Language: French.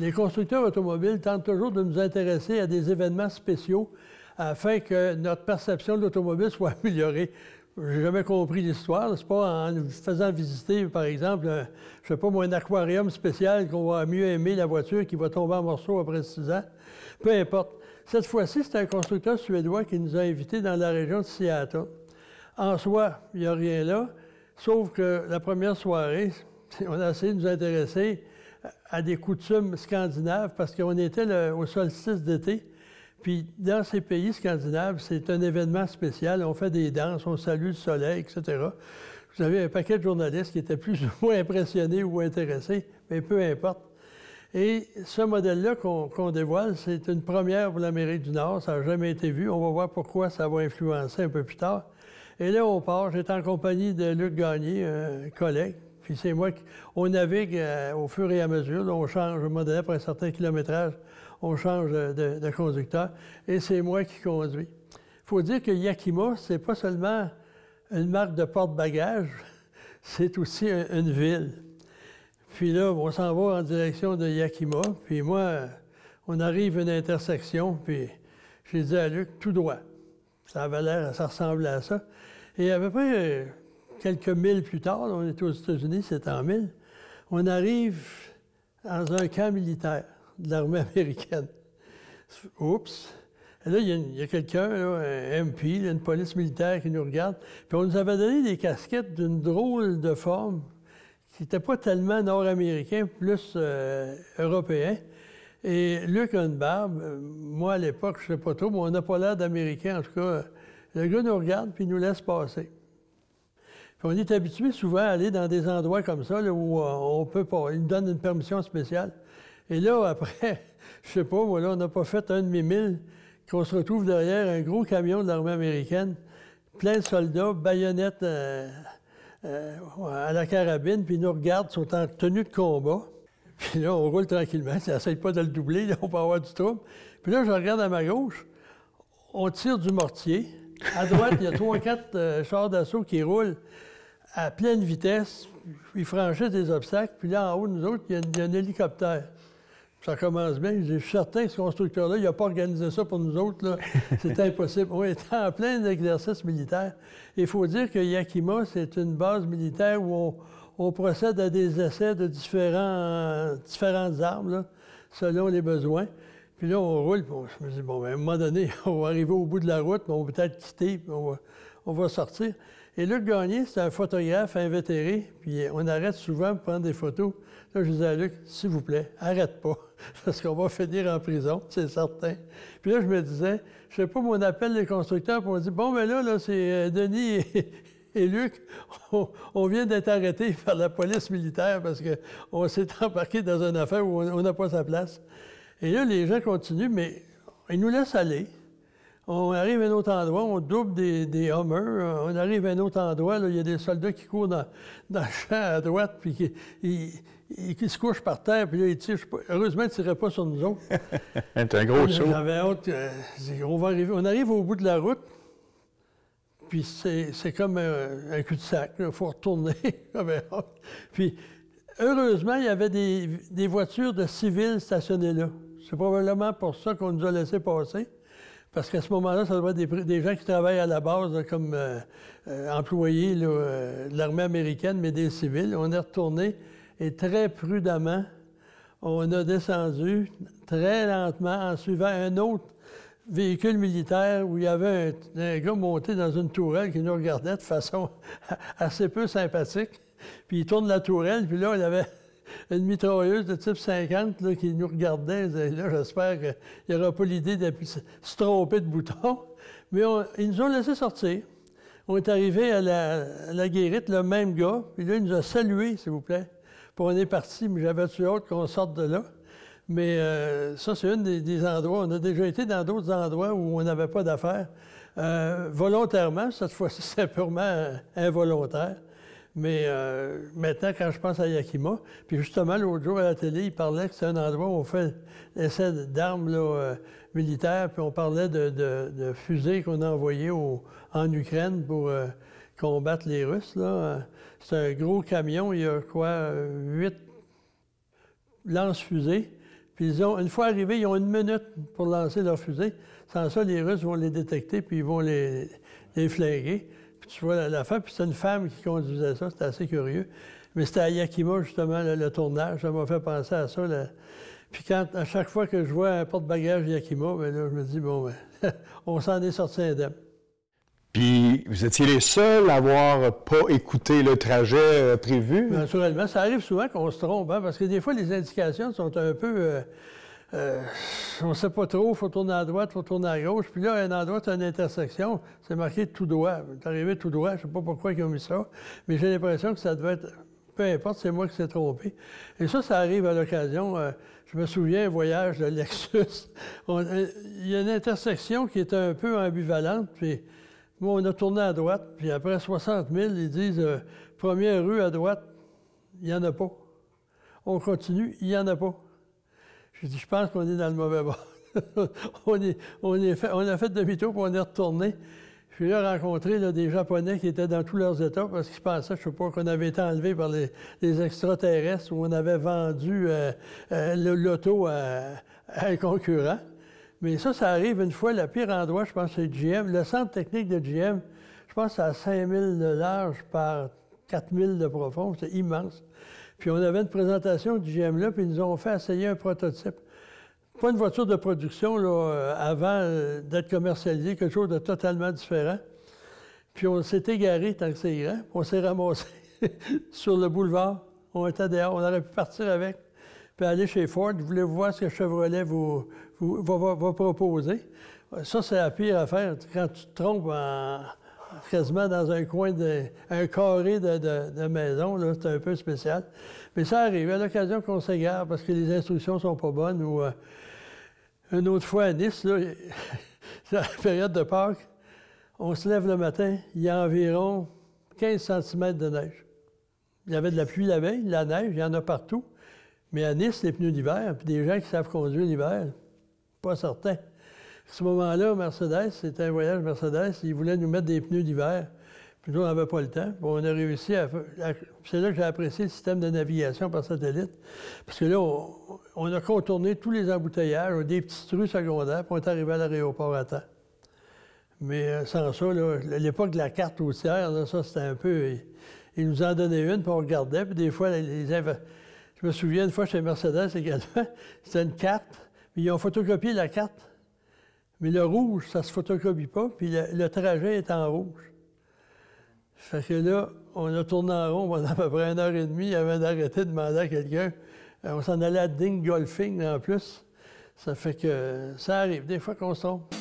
Les constructeurs automobiles tentent toujours de nous intéresser à des événements spéciaux afin que notre perception de l'automobile soit améliorée. J'ai jamais compris l'histoire. C'est pas en nous faisant visiter, par exemple, je sais pas moi, un aquarium spécial qu'on va mieux aimer la voiture qui va tomber en morceaux après 6 ans. Peu importe. Cette fois-ci, c'est un constructeur suédois qui nous a invités dans la région de Seattle. En soi, il n'y a rien là, sauf que la première soirée, on a essayé de nous intéresser à des coutumes scandinaves parce qu'on était au solstice d'été. Puis dans ces pays scandinaves, c'est un événement spécial. On fait des danses, on salue le soleil, etc. Vous avez un paquet de journalistes qui étaient plus ou moins impressionnés ou intéressés, mais peu importe. Et ce modèle-là qu'on dévoile, c'est une première pour l'Amérique du Nord. Ça n'a jamais été vu. On va voir pourquoi ça va influencer un peu plus tard. Et là, on part. J'étais en compagnie de Luc Gagné, un collègue. Puis c'est moi qui... On navigue au fur et à mesure. Là, on change le modèle après un certain kilométrage. On change de conducteur. Et c'est moi qui conduis. Il faut dire que Yakima, c'est pas seulement une marque de porte-bagages, c'est aussi une ville. Puis là, on s'en va en direction de Yakima. Puis moi, on arrive à une intersection, puis j'ai dit à Luc, tout droit. Ça avait l'air, ça ressemblait à ça. Et à peu près quelques milles plus tard, on était aux États-Unis, c'était en milles, on arrive dans un camp militaire de l'armée américaine. Oups! Et là, il y a quelqu'un, un MP, une police militaire qui nous regarde. Puis on nous avait donné des casquettes d'une drôle de forme qui n'était pas tellement nord-américain, plus européen. Et Luc a une barbe. Moi, à l'époque, je ne sais pas trop, mais on n'a pas l'air d'Américain. En tout cas, le gars nous regarde puis il nous laisse passer. Puis on est habitué souvent à aller dans des endroits comme ça, là, où on peut pas. Il nous donne une permission spéciale. Et là, après, je sais pas, moi, là, on n'a pas fait un demi-mille, qu'on se retrouve derrière un gros camion de l'armée américaine, plein de soldats, baïonnettes à la carabine, puis ils nous regardent, sont en tenue de combat. Puis là, on roule tranquillement. Ça n'essaye pas de le doubler, là, on peut avoir du trouble. Puis là, je regarde à ma gauche, on tire du mortier. À droite, il y a 3 ou 4 chars d'assaut qui roulent à pleine vitesse. Ils franchissent des obstacles. Puis là, en haut de nous autres, il y a un hélicoptère. Ça commence bien. Je suis certain que ce constructeur-là, il n'a pas organisé ça pour nous autres, là. C'était impossible. On était en plein exercice militaire. Il faut dire que Yakima, c'est une base militaire où on procède à des essais de différentes armes, là, selon les besoins. Puis là, on roule, puis je me dis, bon, ben, à un moment donné, on va arriver au bout de la route, mais on va peut-être quitter, puis on va sortir. Et Luc Gagné, c'est un photographe invétéré, puis on arrête souvent pour prendre des photos. Là, je disais à Luc, s'il vous plaît, arrête pas, parce qu'on va finir en prison, c'est certain. Puis là, je me disais, je sais pas, moi, on appelle les constructeurs, puis on dit, bon, ben là c'est Denis et Luc, on vient d'être arrêtés par la police militaire parce qu'on s'est embarqué dans une affaire où on n'a pas sa place. Et là, les gens continuent, mais ils nous laissent aller. On arrive à un autre endroit, on double des Hummers. On arrive à un autre endroit, là, il y a des soldats qui courent dans le champ à droite, puis qui se couchent par terre, puis là, ils tirent. Heureusement, ils ne tiraient pas sur nous autres. C'est un gros saut. J'avais hâte. On arrive au bout de la route, puis c'est comme un cul-de-sac. Il faut retourner. Puis, heureusement, il y avait des voitures de civils stationnées là. C'est probablement pour ça qu'on nous a laissé passer. Parce qu'à ce moment-là, ça doit être des gens qui travaillent à la base là, comme employés là, de l'armée américaine, mais des civils. On est retourné et très prudemment, on a descendu très lentement en suivant un autre véhicule militaire où il y avait un gars monté dans une tourelle qui nous regardait de façon assez peu sympathique. Puis il tourne la tourelle, puis là, il y avait une mitrailleuse de type 50 là, qui nous regardait. Là, j'espère qu'il n'y aura pas l'idée de se tromper de bouton. Mais ils nous ont laissé sortir. On est arrivé à la guérite, le même gars, puis là, il nous a salués, s'il vous plaît. Puis on est parti, mais j'avais-tu hâte qu'on sorte de là. Mais ça, c'est un des endroits. On a déjà été dans d'autres endroits où on n'avait pas d'affaires. Volontairement, cette fois-ci, c'est purement involontaire. Mais maintenant, quand je pense à Yakima, puis justement, l'autre jour à la télé, il parlait que c'est un endroit où on fait l'essai d'armes militaires, puis on parlait de fusées qu'on a envoyées en Ukraine pour combattre les Russes. C'est un gros camion, il y a quoi, 8 lance-fusées, Puis une fois arrivés, ils ont 1 minute pour lancer leur fusée. Sans ça, les Russes vont les détecter, puis ils vont les flinguer. Puis tu vois la fin, puis c'est une femme qui conduisait ça. C'était assez curieux. Mais c'était à Yakima, justement, le tournage. Ça m'a fait penser à ça. Puis à chaque fois que je vois un porte-bagages Yakima, bien là, je me dis, bon, ben, on s'en est sorti indemne. Puis, vous étiez les seuls à n'avoir pas écouté le trajet prévu? Naturellement. Ça arrive souvent qu'on se trompe, hein, parce que des fois, les indications sont un peu... on ne sait pas trop, il faut tourner à droite, il faut tourner à gauche. Puis là, à un endroit, tu as une intersection, c'est marqué tout droit. Tu es arrivé tout droit, je ne sais pas pourquoi ils ont mis ça, mais j'ai l'impression que ça devait être... Peu importe, c'est moi qui s'est trompé. Et ça arrive à l'occasion. Je me souviens, un voyage de Lexus. Il y a une intersection qui est un peu ambivalente, puis moi, on a tourné à droite, puis après 60 000, ils disent première rue à droite, il n'y en a pas. On continue, il n'y en a pas. J'ai dit, je pense qu'on est dans le mauvais bord. on a fait demi-tour, puis on est retourné. Puis là, rencontré des Japonais qui étaient dans tous leurs états parce qu'ils pensaient, je ne sais pas, qu'on avait été enlevés par les extraterrestres ou on avait vendu l'auto à un concurrent. Mais ça arrive une fois. Le pire endroit, je pense, c'est GM. Le centre technique de GM, je pense, c'est à 5 000 de large par 4 000 de profond. C'est immense. Puis on avait une présentation du GM là, puis ils nous ont fait essayer un prototype. Pas une voiture de production là, avant d'être commercialisée, quelque chose de totalement différent. Puis on s'est égaré tant que c'est grand. On s'est ramassé sur le boulevard. On était dehors. On aurait pu partir avec. Puis aller chez Ford. Voulez-vous voir ce que Chevrolet va proposer? Ça, c'est la pire affaire. Quand tu te trompes quasiment dans un coin, un carré de maison, là, c'est un peu spécial. Mais ça arrive à l'occasion qu'on s'égare parce que les instructions sont pas bonnes ou... Une autre fois à Nice, là, c'est la période de Pâques, on se lève le matin, il y a environ 15 cm de neige. Il y avait de la pluie la veille, la neige, il y en a partout. Mais à Nice, les pneus d'hiver, puis des gens qui savent conduire l'hiver, pas certains. À ce moment-là, Mercedes, c'était un voyage Mercedes, ils voulaient nous mettre des pneus d'hiver. Puis nous, on n'avait pas le temps. Bon, on a réussi c'est là que j'ai apprécié le système de navigation par satellite. Parce que là, on a contourné tous les embouteillages, des petites rues secondaires, puis on est arrivé à l'aéroport à temps. Mais sans ça, là, à l'époque de la carte routière, là, ça, c'était un peu... Ils nous en donnaient une, puis on regardait, puis des fois, je me souviens une fois chez Mercedes également, c'était une carte, puis ils ont photocopié la carte. Mais le rouge, ça ne se photocopie pas, puis le trajet est en rouge. Fait que là, on a tourné en rond pendant à peu près 1h30 avant d'arrêter de demander à quelqu'un. On s'en allait à Dingolfing en plus. Ça fait que ça arrive des fois qu'on se trompe.